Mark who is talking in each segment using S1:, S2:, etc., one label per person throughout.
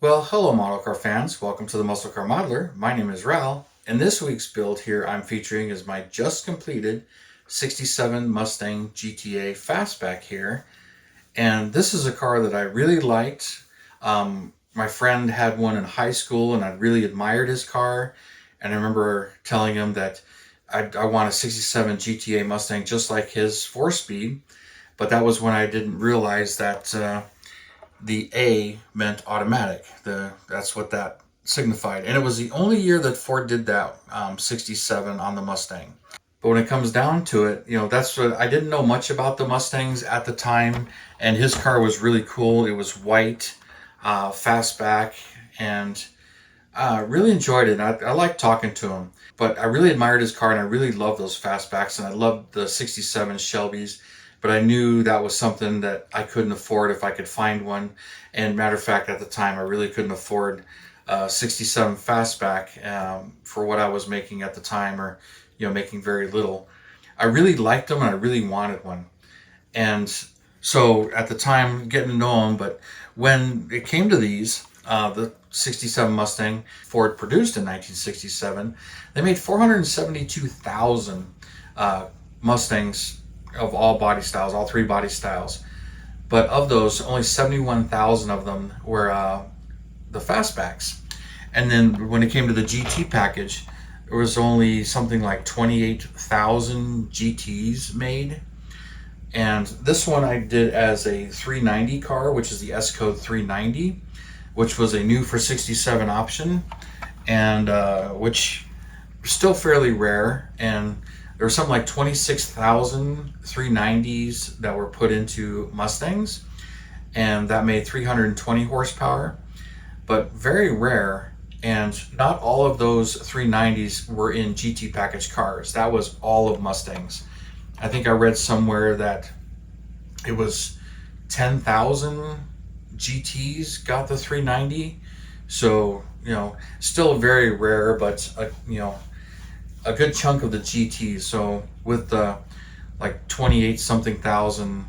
S1: Well, hello model car fans. Welcome to the Muscle Car Modeler. My name is Ral, and this week's build here I'm featuring is my just completed 67 Mustang GTA Fastback here. And this is a car that I really liked. My friend had one in high school and I really admired his car. And I remember telling him that I want a 67 GTA Mustang just like his 4-speed. But that was when I didn't realize that the A meant automatic. That's what that signified. And it was the only year that Ford did that, 67 on the Mustang. But when it comes down to it, that's what I didn't know much about the Mustangs at the time. And his car was really cool. It was white, fastback, and really enjoyed it. I liked talking to him. But I really admired his car, and I really loved those fastbacks, and I loved the 67 Shelbys. But I knew that was something that I couldn't afford if I could find one. And matter of fact, at the time, I really couldn't afford 67 Fastback for what I was making at the time, or making very little. I really liked them and I really wanted one. And so at the time, getting to know them, but when it came to these, the 67 Mustang Ford produced in 1967, they made 472,000 Mustangs of all body styles, all three body styles. But of those, only 71,000 of them were the fastbacks. And then when it came to the GT package, there was only something like 28,000 GTs made. And this one I did as a 390 car, which is the S code 390, which was a new for 67 option, and which was still fairly rare. And there were something like 26,000 390s that were put into Mustangs, and that made 320 horsepower, but very rare. And not all of those 390s were in GT package cars. That was all of Mustangs. I think I read somewhere that it was 10,000 GTs got the 390. So, still very rare, but a good chunk of the GTs. So with the like 28 something thousand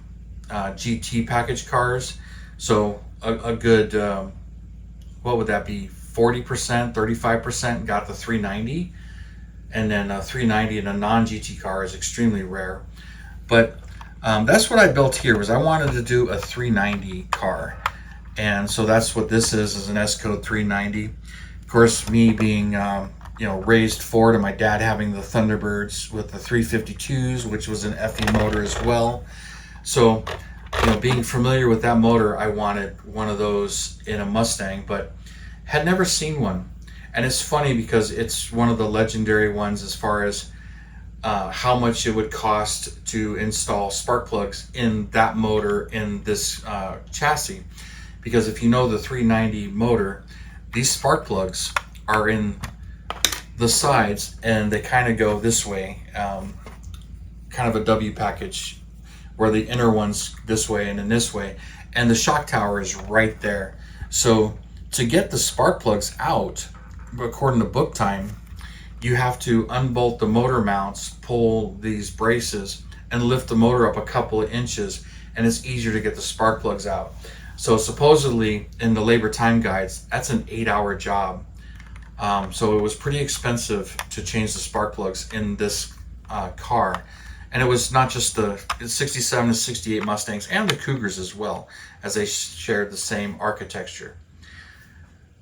S1: GT package cars, so a good what would that be, 40%, 35% got the 390, and then a 390 in a non-GT car is extremely rare. But that's what I built here, was I wanted to do a 390 car, and so that's what this is an S code 390. Of course, me being raised Ford, and my dad having the Thunderbirds with the 352s, which was an FE motor as well. So, being familiar with that motor, I wanted one of those in a Mustang, but had never seen one. And it's funny because it's one of the legendary ones as far as how much it would cost to install spark plugs in that motor in this chassis. Because if you know the 390 motor, these spark plugs are in the sides, and they kind of go this way, kind of a W package, where the inner one's this way and then this way, and the shock tower is right there. So to get the spark plugs out, according to book time, you have to unbolt the motor mounts, pull these braces, and lift the motor up a couple of inches, and it's easier to get the spark plugs out. So supposedly in the labor time guides, that's an 8-hour job. So it was pretty expensive to change the spark plugs in this car. And it was not just the 67 and 68 Mustangs, and the Cougars as well, as they shared the same architecture.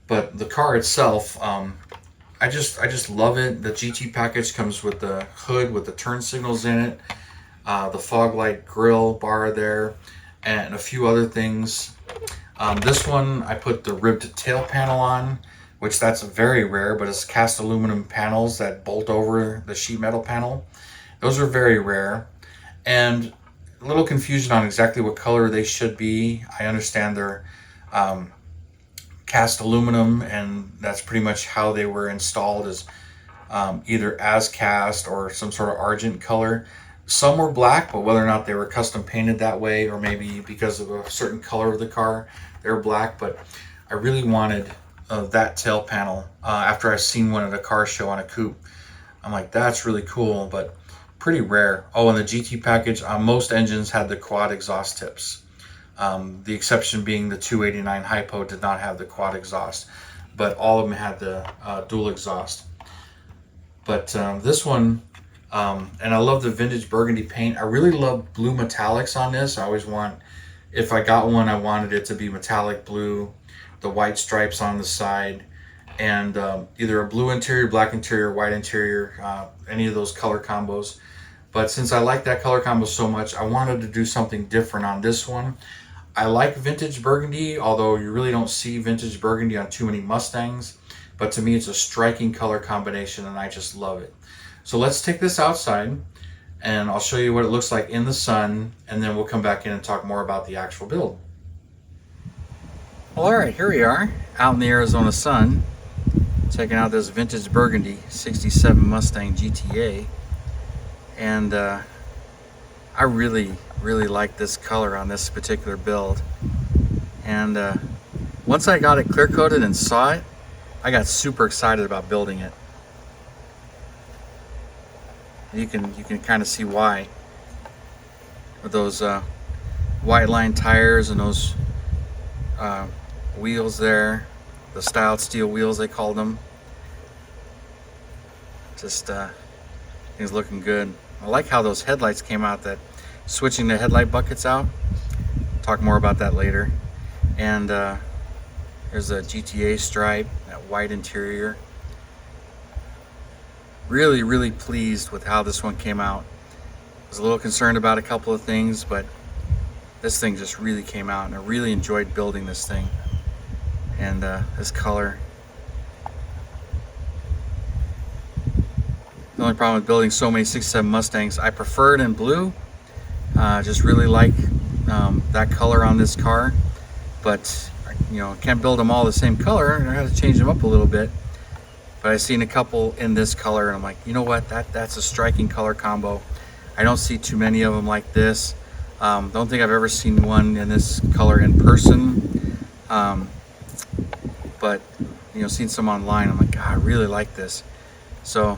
S1: But the car itself, I just love it. The GT package comes with the hood with the turn signals in it, the fog light grille bar there, and a few other things. This one I put the ribbed tail panel on, which that's very rare, but it's cast aluminum panels that bolt over the sheet metal panel. Those are very rare, and a little confusion on exactly what color they should be. I understand they're cast aluminum, and that's pretty much how they were installed, as either as cast or some sort of argent color. Some were black, but whether or not they were custom painted that way, or maybe because of a certain color of the car, they were black. But I really wanted that tail panel after I've seen one at a car show on a coupe. I'm like, that's really cool, but pretty rare. Oh, and the GT package, most engines had the quad exhaust tips. The exception being the 289 Hypo did not have the quad exhaust, but all of them had the dual exhaust. But this one, and I love the vintage burgundy paint. I really love blue metallics on this. I always want, if I got one, I wanted it to be metallic blue, the white stripes on the side, and either a blue interior, black interior, white interior, any of those color combos. But since I like that color combo so much, I wanted to do something different on this one. I like vintage burgundy, although you really don't see vintage burgundy on too many Mustangs. But to me, it's a striking color combination, and I just love it. So let's take this outside, and I'll show you what it looks like in the sun, and then we'll come back in and talk more about the actual build. Well, all right, here we are out in the Arizona sun, checking out this vintage burgundy 67 Mustang GTA. And I really like this color on this particular build. And once I got it clear coated and saw it, I got super excited about building it. You can kind of see why, with those white line tires and those wheels there, the styled steel wheels they called them. Just things looking good. I like how those headlights came out, that switching the headlight buckets out. Talk more about that later. And there's a GTA stripe, that white interior. Really pleased with how this one came out. I was a little concerned about a couple of things, but this thing just really came out, and I really enjoyed building this thing. And this color. The only problem with building so many 67 Mustangs, I prefer it in blue. Just really like that color on this car. But you know, can't build them all the same color. I had to change them up a little bit. But I've seen a couple in this color, and I'm like, you know what? That's a striking color combo. I don't see too many of them like this. Don't think I've ever seen one in this color in person. But you know, seen some online. I'm like, God, I really like this. So.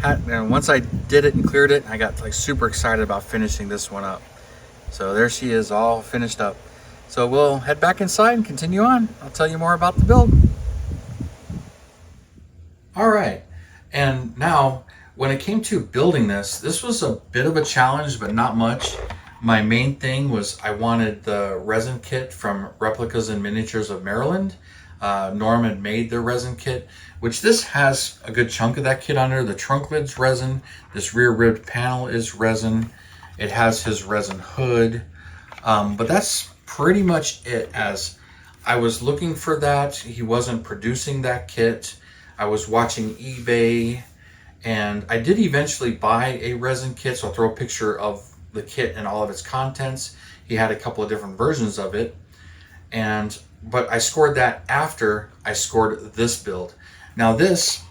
S1: And once I did it and cleared it, I got like super excited about finishing this one up. So there she is, all finished up. So we'll head back inside and continue on. I'll tell you more about the build. All right, and now when it came to building this was a bit of a challenge, but not much. My main thing was I wanted the resin kit from Replicas and Miniatures of Maryland. Norm had made their resin kit, which this has a good chunk of that kit on there. The trunk lid's resin, this rear ribbed panel is resin, it has his resin hood, but that's pretty much it. As I was looking for that, he wasn't producing that kit. I was watching eBay, and I did eventually buy a resin kit, so I'll throw a picture of the kit and all of its contents. He had a couple of different versions of it, but I scored that after I scored this build. Now this,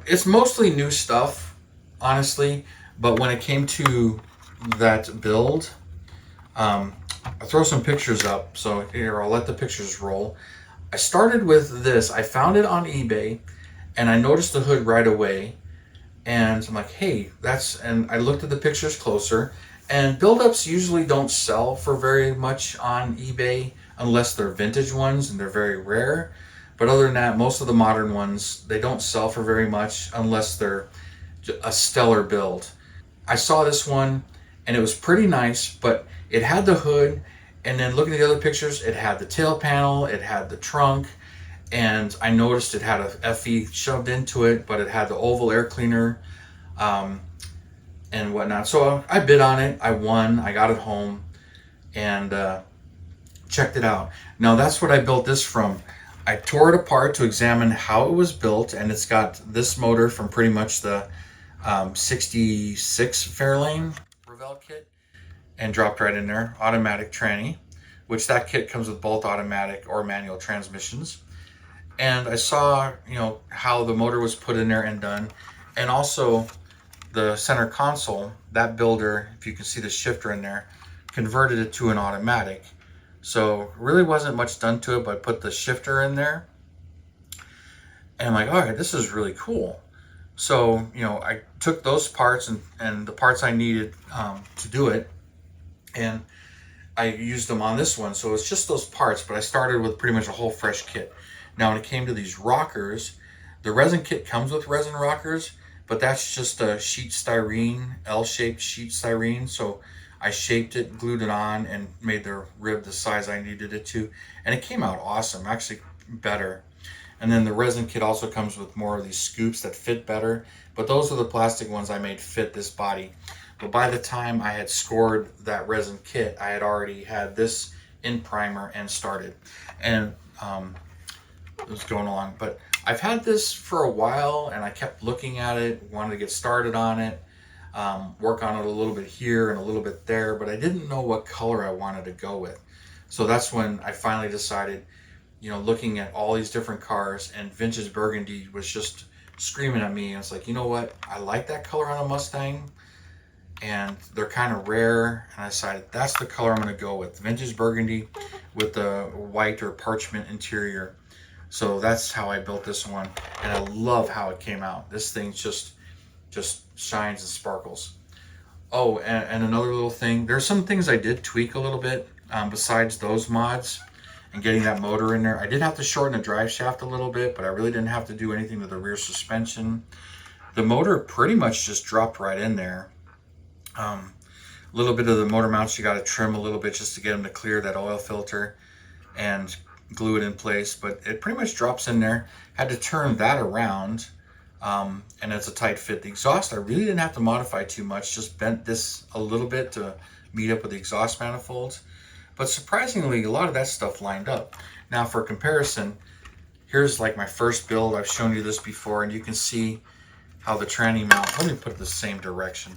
S1: it's mostly new stuff, honestly, but when it came to that build, I'll throw some pictures up, so here, I'll let the pictures roll. I started with this. I found it on eBay, and I noticed the hood right away, and I'm like, hey, and I looked at the pictures closer, and build-ups usually don't sell for very much on eBay, unless they're vintage ones and they're very rare. But other than that, most of the modern ones, they don't sell for very much unless they're a stellar build. I saw this one and it was pretty nice, but it had the hood, and then looking at the other pictures, it had the tail panel, it had the trunk, and I noticed it had a FE shoved into it, but it had the oval air cleaner and whatnot. So I bid on it, I won, I got it home, and checked it out. Now that's what I built this from. I tore it apart to examine how it was built, and it's got this motor from pretty much the 66 Fairlane Revell kit, and dropped right in there. Automatic tranny, which that kit comes with both automatic or manual transmissions. And I saw, you know, how the motor was put in there and done, and also the center console. That builder, if you can see the shifter in there, converted it to an automatic. So really wasn't much done to it, but put the shifter in there. And I'm like, all right, this is really cool. So, you know, I took those parts and the parts I needed to do it. And I used them on this one. So it's just those parts, but I started with pretty much a whole fresh kit. Now when it came to these rockers, the resin kit comes with resin rockers, but that's just a sheet styrene, L-shaped sheet styrene. So I shaped it, glued it on, and made the rib the size I needed it to. And it came out awesome, actually better. And then the resin kit also comes with more of these scoops that fit better. But those are the plastic ones I made fit this body. But by the time I had scored that resin kit, I had already had this in primer and started. And it was going along. But I've had this for a while, and I kept looking at it, wanted to get started on it, work on it a little bit here and a little bit there, but I didn't know what color I wanted to go with. So that's when I finally decided, you know, looking at all these different cars, and vintage burgundy was just screaming at me. And it's like, you know what? I like that color on a Mustang, and they're kind of rare. And I decided that's the color I'm going to go with, vintage burgundy with the white or parchment interior. So that's how I built this one, and I love how it came out. This thing just shines and sparkles. Oh, and another little thing, there's some things I did tweak a little bit besides those mods and getting that motor in there. I did have to shorten the drive shaft a little bit, but I really didn't have to do anything to the rear suspension. The motor pretty much just dropped right in there. A little bit of the motor mounts you got to trim a little bit just to get them to clear that oil filter and glue it in place, but it pretty much drops in there. Had to turn that around, and it's a tight fit. The exhaust I really didn't have to modify too much, just bent this a little bit to meet up with the exhaust manifolds, but surprisingly a lot of that stuff lined up. Now for comparison, here's like my first build. I've shown you this before, and you can see how the tranny mount, let me put it the same direction,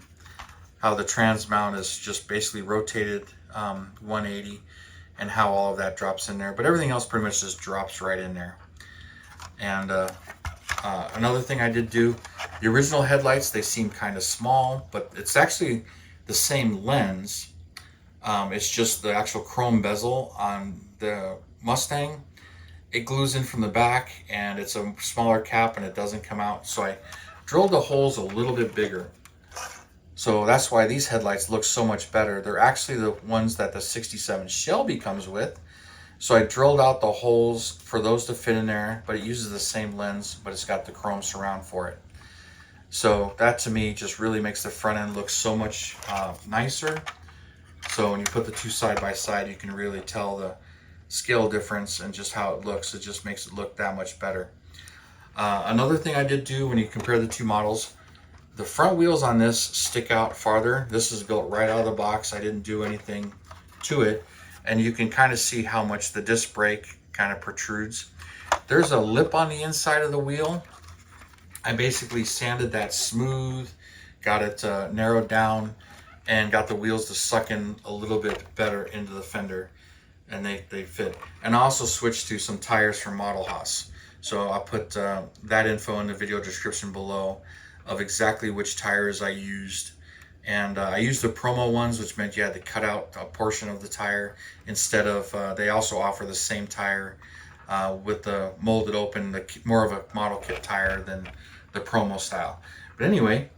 S1: how the trans mount is just basically rotated 180, and how all of that drops in there, but everything else pretty much just drops right in there. And another thing I did do, the original headlights, they seem kind of small, but it's actually the same lens. It's just the actual chrome bezel on the Mustang. It glues in from the back, and it's a smaller cap, and it doesn't come out. So I drilled the holes a little bit bigger. So that's why these headlights look so much better. They're actually the ones that the 67 Shelby comes with. So I drilled out the holes for those to fit in there, but it uses the same lens, but it's got the chrome surround for it. So that to me just really makes the front end look so much nicer. So when you put the two side by side, you can really tell the scale difference and just how it looks. It just makes it look that much better. Another thing I did do when you compare the two models, the front wheels on this stick out farther. This is built right out of the box. I didn't do anything to it. And you can kind of see how much the disc brake kind of protrudes. There's a lip on the inside of the wheel. I basically sanded that smooth, got it narrowed down, and got the wheels to suck in a little bit better into the fender. And they fit. And I also switched to some tires from Model Haus. So I'll put that info in the video description below of exactly which tires I used. And I used the promo ones, which meant you had to cut out a portion of the tire instead of, they also offer the same tire with the molded open, more of a model kit tire than the promo style. But anyway,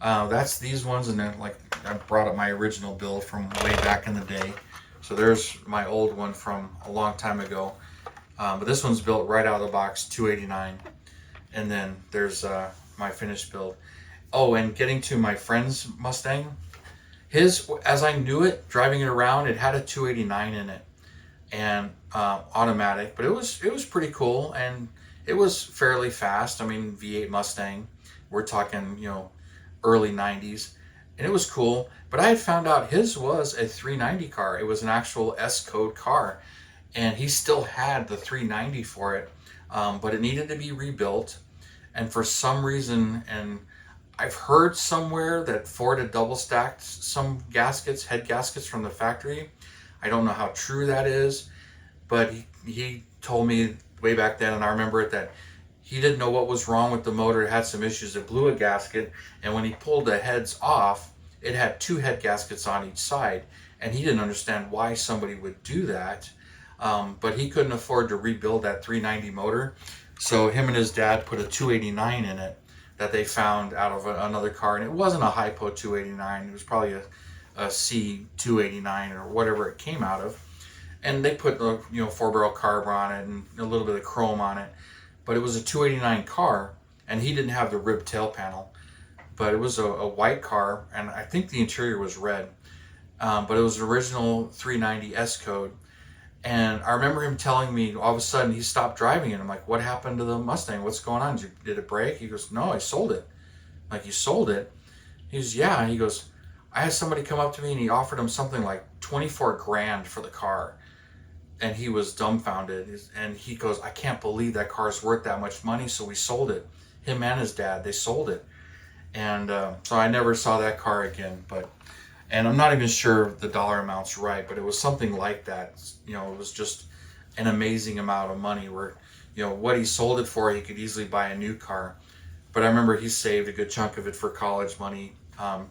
S1: that's these ones. And then like I brought up my original build from way back in the day. So there's my old one from a long time ago. But this one's built right out of the box, 289. And then there's my finished build. Oh, and getting to my friend's Mustang, his, as I knew it, driving it around, it had a 289 in it, and automatic, but it was pretty cool, and it was fairly fast. I mean, V8 Mustang, we're talking, you know, early 90s, and it was cool. But I had found out his was a 390 car. It was an actual S code car, and he still had the 390 for it, but it needed to be rebuilt. And for some reason, and I've heard somewhere that Ford had double stacked some gaskets, head gaskets from the factory. I don't know how true that is, but he told me way back then, and I remember it, that he didn't know what was wrong with the motor. It had some issues. It blew a gasket, and when he pulled the heads off, it had two head gaskets on each side, and he didn't understand why somebody would do that. But he couldn't afford to rebuild that 390 motor. So him and his dad put a 289 in it that they found out of another car, and it wasn't a Hypo 289. It was probably a C289 or whatever it came out of. And they put the 4-barrel carb on it and a little bit of chrome on it. But it was a 289 car, and he didn't have the ribbed tail panel. But it was a white car, and I think the interior was red. But it was an original 390 S code. And I remember him telling me all of a sudden he stopped driving it. I'm like, what happened to the Mustang? What's going on? Did it break? He goes, no, I sold it. I'm like, you sold it? He goes, yeah. He goes, I had somebody come up to me and he offered him something like 24 grand for the car. And he was dumbfounded. And he goes, I can't believe that car's worth that much money. So we sold it. Him and his dad, they sold it. And so I never saw that car again. And I'm not even sure the dollar amount's right, but it was something like that. It was just an amazing amount of money where, what he sold it for, he could easily buy a new car. But I remember he saved a good chunk of it for college money,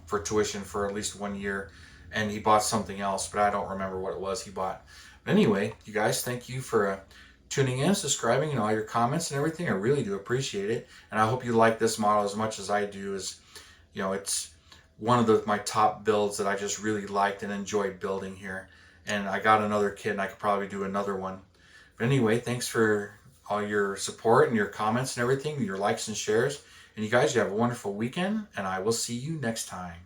S1: for tuition for at least 1 year. And he bought something else, but I don't remember what it was he bought. But anyway, you guys, thank you for tuning in, subscribing, and all your comments and everything. I really do appreciate it. And I hope you like this model as much as I do. It's one of my top builds that I just really liked and enjoyed building here. And I got another kit and I could probably do another one. But anyway, thanks for all your support and your comments and everything, your likes and shares. And you guys, you have a wonderful weekend, and I will see you next time.